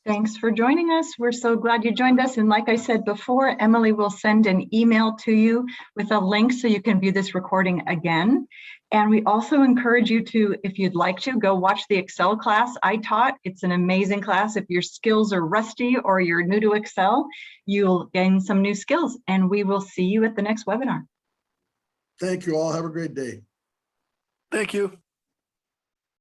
S1: Thanks for joining us. We're so glad you joined us. And like I said before, Emily will send an email to you with a link so you can view this recording again. And we also encourage you to, if you'd like to, go watch the Excel class I taught. It's an amazing class. If your skills are rusty or you're new to Excel, you'll gain some new skills. And we will see you at the next webinar.
S2: Thank you all. Have a great day.
S4: Thank you.